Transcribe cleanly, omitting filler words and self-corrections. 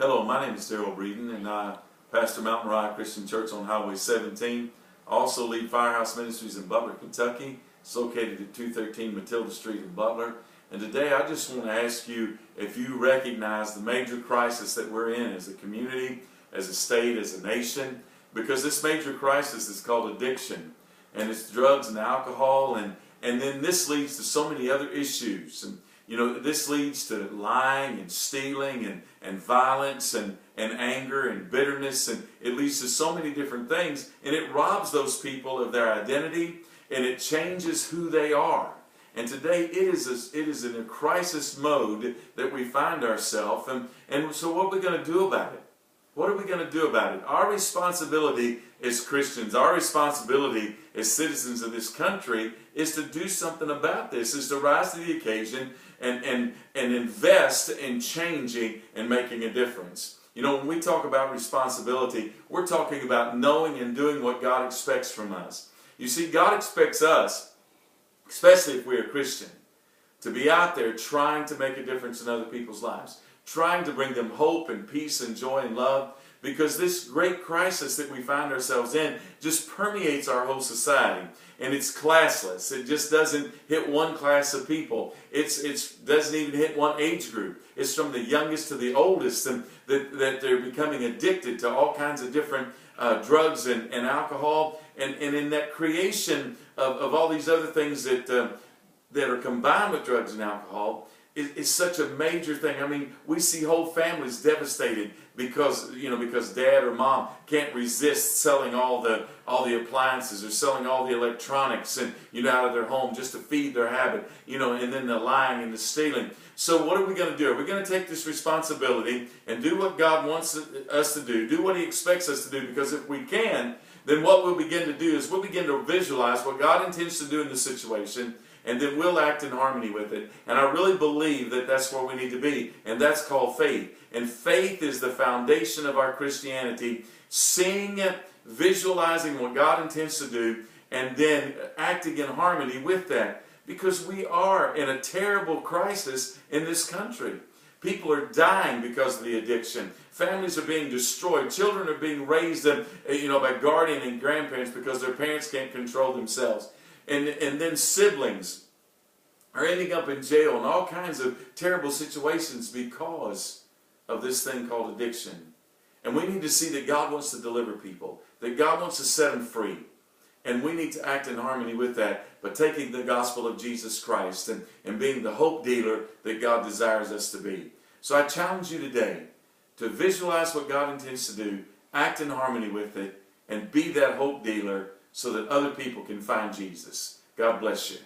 Hello, my name is Darrell Breeden, and I pastor Mount Moriah Christian Church on Highway 17. I also lead Firehouse Ministries in Butler, Kentucky. It's located at 213 Matilda Street in Butler. And today I just want to ask you if you recognize the major crisis that we're in as a community, as a state, as a nation, because this major crisis is called addiction, and it's drugs and alcohol, and then this leads to so many other issues. And you know, this leads to lying and stealing and violence and anger and bitterness, and it leads to so many different things, and it robs those people of their identity, and it changes who they are. And today it is in a crisis mode that we find ourselves, and so what are we going to do about it? What are we going to do about it? Our responsibility as Christians, our responsibility as citizens of this country is to do something about this, is to rise to the occasion and invest in changing and making a difference. You know, when we talk about responsibility, we're talking about knowing and doing what God expects from us. You see, God expects us, especially if we're a Christian, to be out there trying to make a difference in other people's lives, trying to bring them hope and peace and joy and love, because this great crisis that we find ourselves in just permeates our whole society, and it's classless. It just doesn't hit one class of people. It doesn't even hit one age group. It's from the youngest to the oldest, and that they're becoming addicted to all kinds of different drugs and alcohol, and in that creation of all these other things that are combined with drugs and alcohol is such a major thing. I mean, we see whole families devastated because dad or mom can't resist selling all the appliances or selling all the electronics and out of their home just to feed their habit, and then the lying and the stealing. So what are we going to do? Are we going to take this responsibility and do what God wants us to do what He expects us to do? Because if we can, then what we'll begin to do is we'll begin to visualize what God intends to do in the situation, and then we'll act in harmony with it. And I really believe that that's where we need to be, and that's called faith. And faith is the foundation of our Christianity, seeing it, visualizing what God intends to do, and then acting in harmony with that. Because we are in a terrible crisis in this country. People are dying because of the addiction. Families are being destroyed. Children are being raised by guardian and grandparents because their parents can't control themselves. And then siblings are ending up in jail and all kinds of terrible situations because of this thing called addiction. And we need to see that God wants to deliver people, that God wants to set them free. And we need to act in harmony with that by taking the gospel of Jesus Christ and being the hope dealer that God desires us to be. So I challenge you today to visualize what God intends to do, act in harmony with it, and be that hope dealer so that other people can find Jesus. God bless you.